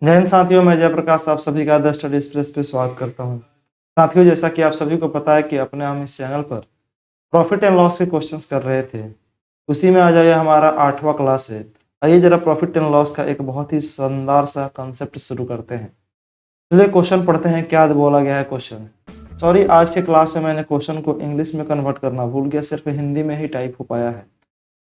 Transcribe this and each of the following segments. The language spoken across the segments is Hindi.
जय हिंद साथियों, मैं जयप्रकाश आप सभी का द स्टडी एक्सप्रेस पे स्वागत करता हूं। साथियों, जैसा कि आप सभी को पता है कि अपने हम इस चैनल पर प्रॉफिट एंड लॉस के क्वेश्चंस कर रहे थे, उसी में आज आया हमारा 8वां क्लास है। आइए जरा प्रॉफिट एंड लॉस का एक बहुत ही शानदार सा कंसेप्ट शुरू करते हैं। चलिए क्वेश्चन पढ़ते हैं, क्या बोला गया है क्वेश्चन। सॉरी, आज के क्लास में मैंने क्वेश्चन को इंग्लिश में कन्वर्ट करना भूल गया, सिर्फ हिंदी में ही टाइप हो पाया है।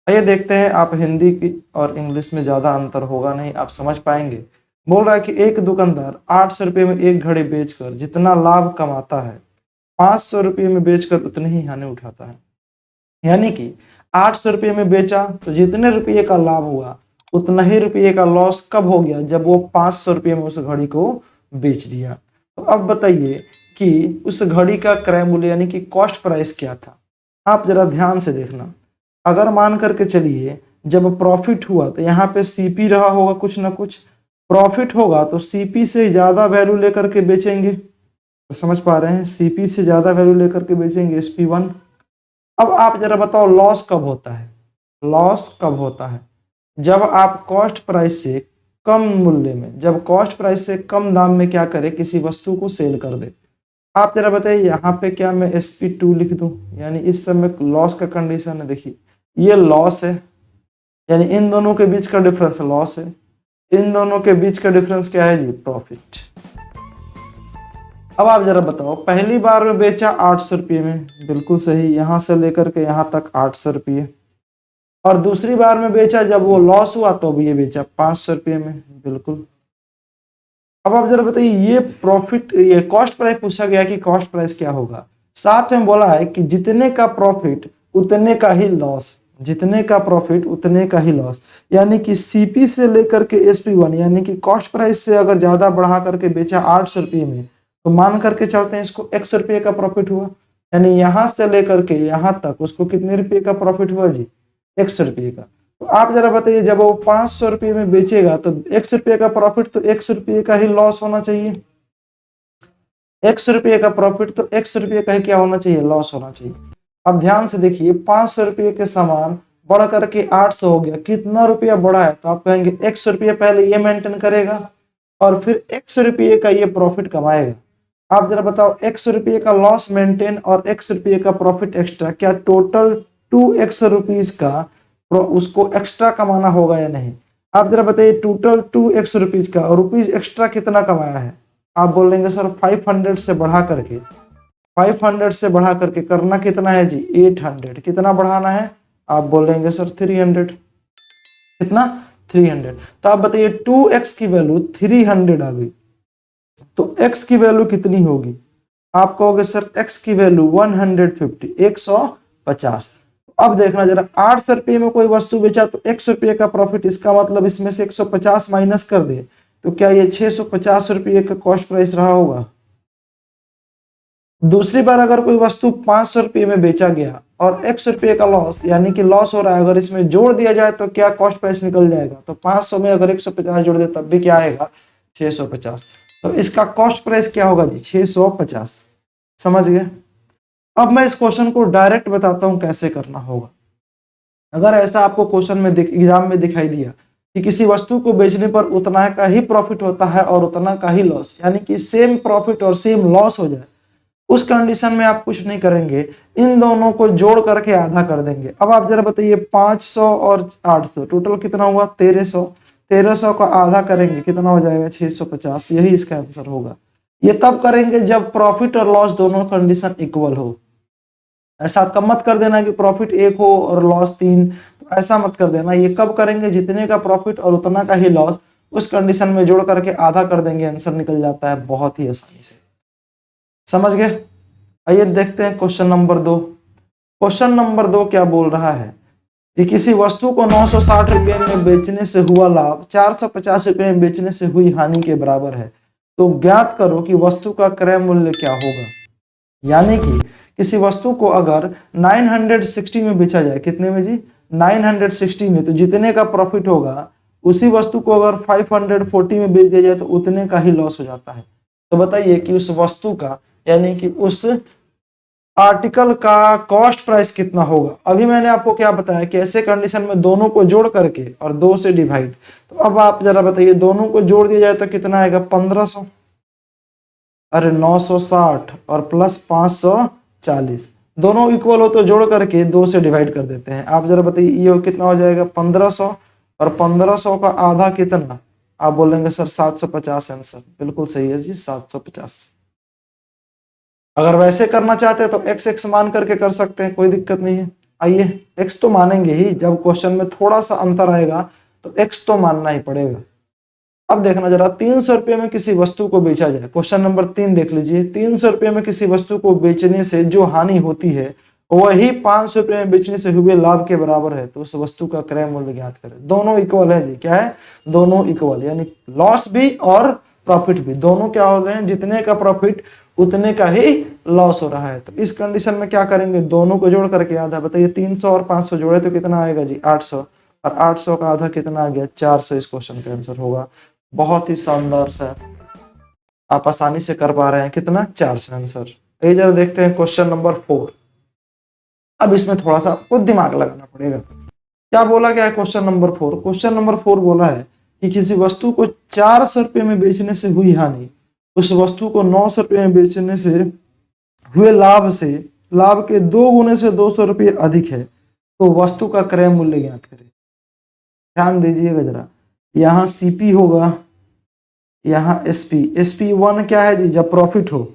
आइए देखते हैं, आप हिंदी की और इंग्लिश में ज़्यादा अंतर होगा नहीं, आप समझ पाएंगे। बोल रहा है कि एक दुकानदार 800 रुपये में एक घड़ी बेचकर जितना लाभ कमाता है, 500 रुपये में बेचकर उतनी ही हानि उठाता है। यानी कि 800 रुपये में बेचा तो जितने रुपये का लाभ हुआ उतना ही रुपये का लॉस कब हो गया, जब वो 500 रुपये में उस घड़ी को बेच दिया। तो अब बताइए कि उस घड़ी का क्रय मूल्य यानी कि कॉस्ट प्राइस क्या था। आप जरा ध्यान से देखना, अगर मान करके चलिए जब प्रॉफिट हुआ तो यहाँ पे सीपी रहा होगा, कुछ ना कुछ प्रॉफिट होगा तो सीपी से ज्यादा वैल्यू लेकर के बेचेंगे। तो समझ पा रहे हैं, सीपी से ज्यादा वैल्यू लेकर के बेचेंगे SP1। अब आप जरा बताओ लॉस कब होता है। लॉस कब होता है, जब आप कॉस्ट प्राइस से कम मूल्य में, जब कॉस्ट प्राइस से कम दाम में क्या करे, किसी वस्तु को सेल कर दे। आप जरा बताइए यहाँ पे क्या मैं SP2 लिख दूं, यानी इस समय लॉस का कंडीशन है। देखिए ये लॉस है, यानी इन दोनों के बीच का डिफरेंस लॉस है, इन दोनों के बीच का डिफरेंस क्या है जी, प्रॉफिट। अब आप जरा बताओ, पहली बार में बेचा 800 रुपये में, बिल्कुल सही, यहां से लेकर के यहां तक 800 रुपये। और दूसरी बार में बेचा जब वो लॉस हुआ तो भी ये बेचा 500 रुपये में, बिल्कुल। अब आप जरा बताइए, ये प्रॉफिट, ये कॉस्ट प्राइस पूछा गया कि कॉस्ट प्राइस क्या होगा। साथ में बोला है कि जितने का प्रॉफिट उतने का ही लॉस, जितने का प्रॉफिट उतने का ही लॉस। यानी कि सीपी से लेकर के SP1 यानी कि कॉस्ट प्राइस से अगर ज्यादा बढ़ा करके बेचा 800 रुपये में, तो मान करके चलते हैं इसको 100 रुपये का प्रॉफिट हुआ। यानी यहां से लेकर के यहां तक उसको कितने रुपये का प्रॉफिट हुआ जी, 100 रुपये का। तो आप जरा बताइए, जब वो 500 रुपये में बेचेगा तो 100 रुपये का प्रॉफिट तो 100 रुपये का ही लॉस होना चाहिए। 100 रुपये का प्रॉफिट तो 100 रुपये का ही क्या होना चाहिए, लॉस होना चाहिए। अब ध्यान से देखिए, 500 रुपये के सामान बढ़ करके 800 हो गया, कितना रुपया बढ़ा है, तो आप कहेंगे 100 रुपये पहले ये मेंटेन करेगा और फिर 100 रुपये का ये प्रॉफिट कमाएगा। आप जरा बताओ, 100 रुपये का लॉस मेंटेन और 100 रुपये का प्रॉफिट एक्स्ट्रा, क्या टोटल 2x रुपीज का उसको एक्स्ट्रा कमाना होगा या नहीं। आप जरा बताइए, टोटल 2x रुपीज का और रुपीज एक्स्ट्रा कितना कमाया है। आप बोलेंगे सर 500 से बढ़ा करके, 500 से बढ़ा करके करना कितना है जी, 800। कितना बढ़ाना है, आप बोलेंगे सर 300। कितना, 300। तो आप बताइए 2x की वैल्यू 300 आ गई, तो x की वैल्यू कितनी होगी। आप कहोगे सर x की वैल्यू 150, 150। अब देखना जरा, 800 रुपये में कोई वस्तु बेचा तो 100 रुपये का प्रॉफिट, इसका मतलब इसमें से 150 माइनस कर दे तो क्या ये 650 रुपये का कॉस्ट प्राइस रहा होगा। दूसरी बार अगर कोई वस्तु 500 रुपये में बेचा गया और 100 रुपये का लॉस, यानी कि लॉस हो रहा है, अगर इसमें जोड़ दिया जाए तो क्या कॉस्ट प्राइस निकल जाएगा। तो 500 में अगर 150 जोड़ दे तब भी क्या आएगा, 650। तो इसका कॉस्ट प्राइस क्या होगा जी, 650। समझ गए। अब मैं इस क्वेश्चन को डायरेक्ट बताता हूं कैसे करना होगा। अगर ऐसा आपको क्वेश्चन में एग्जाम में दिखाई दिया कि किसी वस्तु को बेचने पर उतना का ही प्रॉफिट होता है और उतना का ही लॉस, यानी कि सेम प्रॉफिट और सेम लॉस हो जाए, उस कंडीशन में आप कुछ नहीं करेंगे, इन दोनों को जोड़ करके आधा कर देंगे। अब आप जरा बताइए, 500 और 800 टोटल कितना हुआ, 1300। 1300 का आधा करेंगे, कितना हो जाएगा, 650। यही इसका आंसर होगा। ये तब करेंगे जब प्रॉफिट और लॉस दोनों कंडीशन इक्वल हो। ऐसा कब मत कर देना कि प्रॉफिट 1 हो और लॉस 3, तो ऐसा मत कर देना। ये कब करेंगे, जितने का प्रॉफिट और उतना का ही लॉस, उस कंडीशन में जोड़ करके आधा कर देंगे, आंसर निकल जाता है बहुत ही आसानी से। समझ गए। आइए देखते हैं क्वेश्चन नंबर 2। क्वेश्चन नंबर 2 क्या बोल रहा है कि किसी वस्तु को 960 रुपये में बेचने से हुआ लाभ 450 रुपये में बेचने से हुई हानि के बराबर है, तो ज्ञात करो कि वस्तु का क्रय मूल्य क्या होगा। यानी कि किसी वस्तु को अगर 960 में बेचा जाए, कितने में जी, 960 में, तो जितने का प्रॉफिट होगा उसी वस्तु को अगर 540 में बेच दिया जाए तो उतने का ही लॉस हो जाता है। तो बताइए कि उस वस्तु का, यानी कि उस आर्टिकल का कॉस्ट प्राइस कितना होगा। अभी मैंने आपको क्या बताया कि ऐसे कंडीशन में दोनों को जोड़ करके और 2 से डिवाइड। तो अब आप जरा बताइए दोनों को जोड़ दिया जाए तो कितना आएगा 1500, अरे 960 और प्लस 540, दोनों इक्वल हो तो जोड़ करके 2 से डिवाइड कर देते हैं। आप जरा बताइए ये कितना हो जाएगा 1500, और 1500 का आधा कितना, आप बोलेंगे सर 750 आंसर। बिल्कुल सही है जी 750। अगर वैसे करना चाहते हैं तो एक्स एक्स मान करके कर सकते हैं, कोई दिक्कत नहीं है। आइए एक्स तो मानेंगे ही, जब क्वेश्चन में थोड़ा सा अंतर आएगा तो एक्स तो मानना ही पड़ेगा। अब देखना जरा 300 रुपये में किसी वस्तु को बेचा जाए। क्वेश्चन नंबर 3 देख लीजिए। 300 रुपये में किसी वस्तु को बेचने से जो हानि होती है वही 500 रुपये में बेचने से हुए लाभ के बराबर है, तो उस वस्तु का क्रय मूल्य ज्ञात करें। दोनों इक्वल है जी, क्या है, दोनों इक्वल, यानी लॉस भी और प्रॉफिट भी दोनों क्या हो रहे हैं, जितने का प्रॉफिट उतने का ही लॉस हो रहा है। तो इस कंडीशन में क्या करेंगे, दोनों को जोड़ करके आधा, बताइए 300 और 500 जोड़े तो कितना आएगा जी 800, और 800 का आधा कितना आ गया 400। इस क्वेश्चन का आंसर होगा। बहुत ही शानदार सा, आप आसानी से कर पा रहे हैं, कितना 400 आंसर। ये जरा देखते हैं क्वेश्चन नंबर 4। अब इसमें थोड़ा सा आपको दिमाग लगाना पड़ेगा। क्या बोला गया है क्वेश्चन नंबर 4। क्वेश्चन नंबर 4 बोला है कि किसी वस्तु को 400 रुपये में बेचने से हुई हानि उस वस्तु को 900 रुपये में बेचने से हुए लाभ से, लाभ के 2 गुने से 200 रुपये अधिक है, तो वस्तु का क्रय मूल्य ज्ञात करें। ध्यान दीजिएगा जरा, यहाँ सीपी होगा, यहाँ एसपी, SP1 क्या है जी जब प्रॉफिट हो,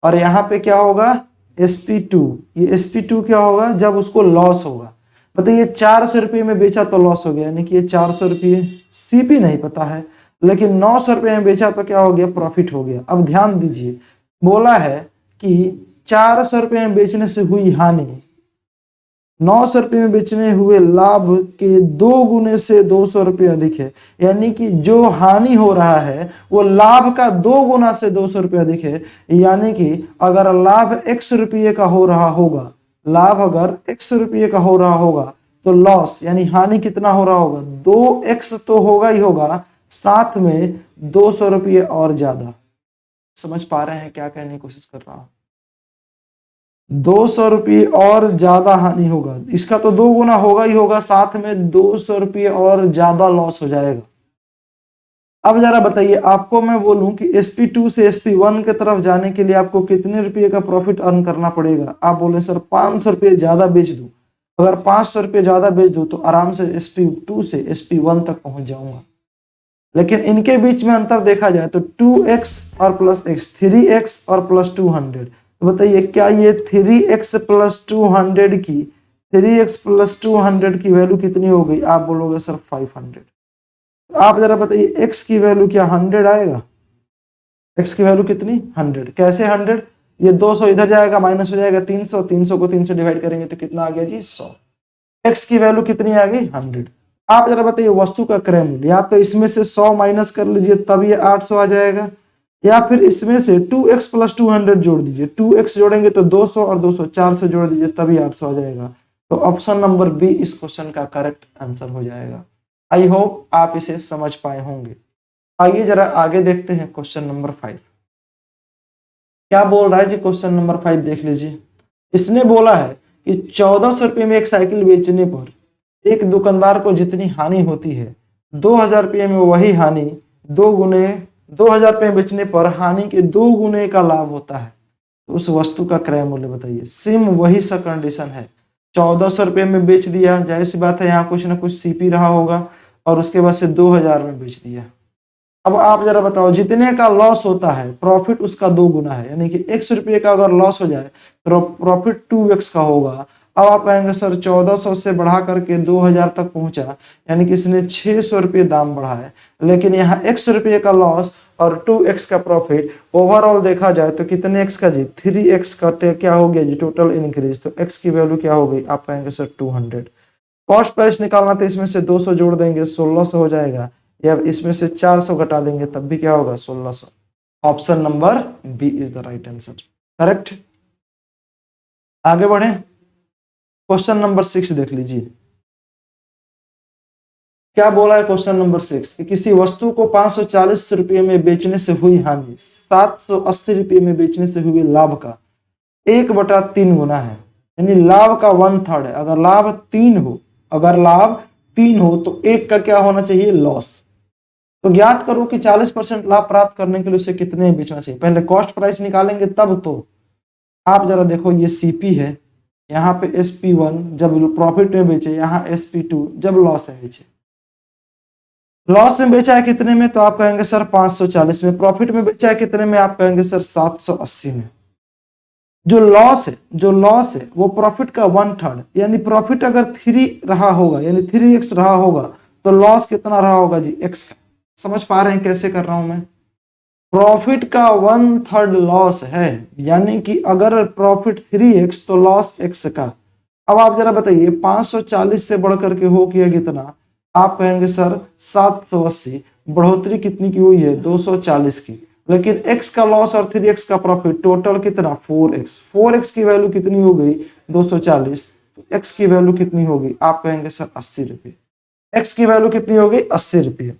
और यहाँ पे क्या होगा SP2, ये SP2 क्या होगा जब उसको लॉस होगा। बताइए 400 रुपये में बेचा तो लॉस हो गया, यानी कि ये 400 रुपये, सीपी नहीं पता है, लेकिन 900 रुपये में बेचा तो क्या हो गया, प्रॉफिट हो गया। अब ध्यान दीजिए, बोला है कि 400 रुपये में बेचने से हुई हानि 900 रुपये में बेचने हुए लाभ के 2 गुने से 200 रुपये अधिक है, यानी कि जो हानि हो रहा है वो लाभ का 2 गुना से 200 रुपये अधिक है। यानी कि अगर लाभ x रुपये का हो रहा होगा, लाभ अगर x रुपये का हो रहा होगा तो लॉस यानी हानि कितना हो रहा होगा, 2x तो होगा ही होगा, साथ में 200 रुपये और ज्यादा। समझ पा रहे हैं क्या कहने की कोशिश कर रहा हूं, 200 रुपये और ज्यादा हानि होगा, इसका तो 2 गुना होगा ही होगा, साथ में 200 रुपये और ज्यादा लॉस हो जाएगा। अब जरा बताइए, आपको मैं बोलूं कि SP2 से SP1 की तरफ जाने के लिए आपको कितने रुपये का प्रॉफिट अर्न करना पड़ेगा। आप बोले सर 500 रुपये ज्यादा बेच दूं, अगर 500 रुपये ज्यादा बेच दूं तो आराम से SP2 से SP1 तक पहुंच जाऊंगा। लेकिन इनके बीच में अंतर देखा जाए तो 2x और प्लस x, 3x और प्लस 200। बताइए क्या ये 3x प्लस 200 की 3x प्लस 200 की वैल्यू कितनी हो गई, आप बोलोगे सर 500। आप जरा बताइए x की वैल्यू क्या 100 आएगा, x की वैल्यू कितनी 100, कैसे 100, ये 200 इधर जाएगा माइनस हो जाएगा 300, 300 को 3 से डिवाइड करेंगे तो कितना आ गया जी 100, x की वैल्यू कितनी आ गई 100। आप जरा बताइए वस्तु का क्रय मूल्य, या तो इसमें से 100 माइनस कर लीजिए तब ये 800 आ जाएगा, या फिर इसमें से 2x प्लस 200 जोड़ दीजिए, 2x जोड़ेंगे तो 200 और 200 400 जोड़ दीजिए तभी 800 आ जाएगा। तो ऑप्शन नंबर बी इस क्वेश्चन का करेक्ट आंसर हो जाएगा। आई होप आप इसे समझ पाए होंगे। आइए जरा आगे देखते हैं क्वेश्चन नंबर 5 क्या बोल रहा है जी। क्वेश्चन नंबर 5 देख लीजिए। इसने बोला है कि 1400 रुपये में एक साइकिल बेचने पर एक दुकानदार को जितनी हानि होती है 2000 रुपये में वही हानि 2000 रुपये बेचने पर हानि के 2 गुने का लाभ होता है, तो उस वस्तु का क्रय मूल्य बताइए। सेम वही सा कंडीशन है, 1400 रुपये में बेच दिया, जाहिर सी बात है यहाँ कुछ ना कुछ सीपी रहा होगा, और उसके बाद से 2000 में बेच दिया। अब आप जरा बताओ जितने का लॉस होता है प्रॉफिट उसका 2 गुना है, यानी कि x रुपये का अगर लॉस हो जाए तो प्रॉफिट 2x का होगा। अब आप कहेंगे सर 1400 से बढ़ा करके 2000 तक पहुंचा, यानी कि इसने 600 रुपये दाम बढ़ा है, लेकिन यहाँ x रुपये का लॉस और 2x का प्रॉफिट, ओवरऑल देखा जाए तो कितने x का जी 3x का क्या हो गया जी टोटल इंक्रीज, तो x की वैल्यू क्या हो गई, आप कहेंगे सर 200। कॉस्ट प्राइस निकालना तो इसमें से 200 जोड़ देंगे 1600 हो जाएगा, या इसमें से 400 घटा देंगे तब भी क्या होगा 1600। Option number B is the right answer, correct. आगे बढ़े, क्वेश्चन नंबर 6 देख लीजिए। क्या बोला है क्वेश्चन नंबर 6 कि किसी वस्तु को 540 रुपये में बेचने से हुई हानि 780 रुपये में बेचने से हुए लाभ का 1/3 गुना है, यानी लाभ का 1/3 है। अगर लाभ 3 हो, अगर लाभ 3 हो तो 1 का क्या होना चाहिए, लॉस। तो ज्ञात करो कि 40% लाभ प्राप्त करने के लिए उसे कितने में बेचना चाहिए। पहले कॉस्ट प्राइस निकालेंगे तब तो। आप जरा देखो, ये सीपी है, यहाँ पे SP1 जब प्रॉफिट में बेचे, यहाँ SP2 जब लॉस में बेचे। लॉस में बेचा है कितने में, तो आप कहेंगे सर 540 में। प्रॉफिट में बेचा है कितने में, आप कहेंगे सर 780 में। जो लॉस है, जो लॉस है वो प्रॉफिट का 1/3, यानी प्रॉफिट अगर 3 रहा होगा, यानी 3x रहा होगा, तो लॉस कितना रहा होगा जी, x का। समझ पा रहे हैं कैसे कर रहा हूं मैं। प्रॉफिट का 1/3 लॉस है, यानी कि अगर प्रॉफिट 3x तो लॉस x का। अब आप जरा बताइए 540 से बढ़कर के हो किया कितना, आप कहेंगे सर 780। बढ़ोतरी कितनी की हुई है, 240 की। लेकिन x का लॉस और 3x का प्रॉफिट टोटल कितना, 4x। 4x की वैल्यू कितनी हो गई, 240। तो x की वैल्यू कितनी होगी, आप कहेंगे सर 80 रुपये। x की वैल्यू कितनी हो गई, 80 रुपये।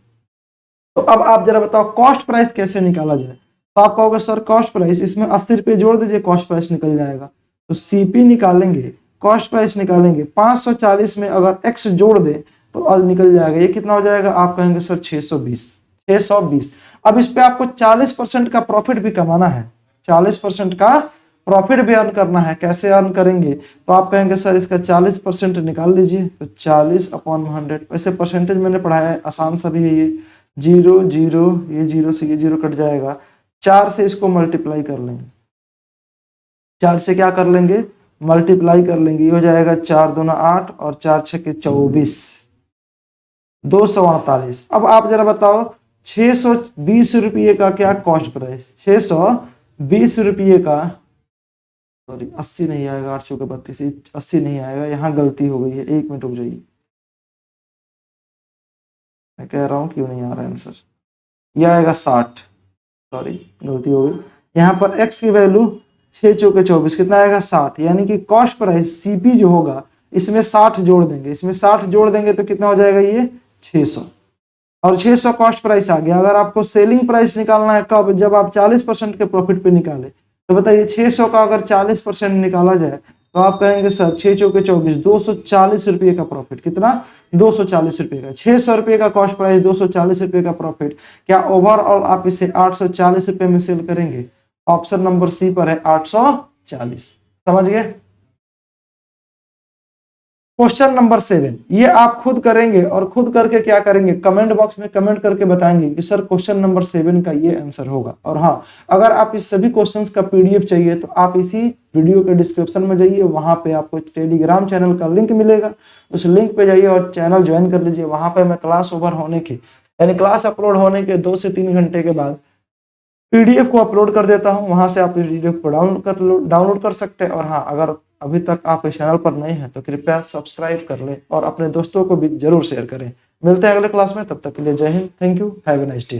तो अब आप जरा बताओ कॉस्ट प्राइस कैसे निकाला जाए। तो आप कहोगे सर कॉस्ट प्राइस, इसमें 80 रुपये जोड़ दीजिए, कॉस्ट प्राइस निकल जाएगा। तो सीपी निकालेंगे, कॉस्ट प्राइस निकालेंगे, 540 में अगर x जोड़ दे तो अब निकल जाएगा। ये कितना हो जाएगा, आप कहेंगे सर 620। 620। अब इस पे आपको 40% का प्रॉफिट भी कमाना है, 40% का प्रॉफिट भी अर्न करना है। कैसे अर्न करेंगे, तो आप कहेंगे सर इसका 40% निकाल लीजिए। तो 40/100, वैसे परसेंटेज मैंने पढ़ाया है, आसान सा भी है ये। 0 0, ये 0 से ये 0 कट जाएगा। 4 से इसको मल्टीप्लाई कर लेंगे, 4 से क्या कर लेंगे, मल्टीप्लाई कर लेंगे। ये हो जाएगा 4 दूना 8 और 4 छके 24, 248। अब आप जरा बताओ 620 रुपये का क्या कॉस्ट प्राइस, 620 रुपये का, सॉरी 80 नहीं आएगा, 8 चौके 32, 80 नहीं आएगा, यहाँ गलती हो गई है, 1 मिनट रुक जाइए। मैं कह रहा हूँ क्यों नहीं आ रहा आंसर, यह आएगा 60, सॉरी गलती हो गई। यहाँ पर x की वैल्यू 6 चौके 24 कितना आएगा, 60। यानी कि कॉस्ट प्राइस सीपी जो होगा इसमें 60 जोड़ देंगे, इसमें 60 जोड़ देंगे तो कितना हो जाएगा, ये 600। और 600 कॉस्ट प्राइस आ गया। अगर आपको सेलिंग प्राइस निकालना है कब, जब आप 40% के प्रॉफिट पे निकाले, तो बताइए 600 का अगर 40% निकाला जाए तो आप कहेंगे सर 6 चौके 24, 240 रुपये का प्रॉफिट। कितना, 240 रुपये का। 600 रुपये का कॉस्ट प्राइस, 240 रुपये का प्रॉफिट। क्या ओवरऑल आप इसे 840 रुपये में सेल करेंगे। ऑप्शन नंबर सी पर है 840। समझ गए। क्वेश्चन नंबर 7, ये आप खुद करेंगे और खुद करके क्या करेंगे, कमेंट बॉक्स में कमेंट करके बताएंगे कि सर क्वेश्चन नंबर 7 का ये आंसर होगा। और हाँ, अगर आप इस सभी क्वेश्चंस का पीडीएफ चाहिए तो आप इसी वीडियो के डिस्क्रिप्शन में जाइए, वहां पे आपको टेलीग्राम चैनल का लिंक मिलेगा। उस लिंक पे जाइए और चैनल ज्वाइन कर लीजिए। वहां पे मैं क्लास ओवर होने के, यानी क्लास अपलोड होने के 2 से 3 घंटे के बाद पीडीएफ को अपलोड कर देता हूं। वहां से आप इस वीडियो को डाउनलोड कर सकते हैं। और हाँ, अगर अभी तक आप इस चैनल पर नए हैं तो कृपया सब्सक्राइब कर लें और अपने दोस्तों को भी जरूर शेयर करें। मिलते हैं अगले क्लास में, तब तक के लिए जय Hind, thank you, have a nice day.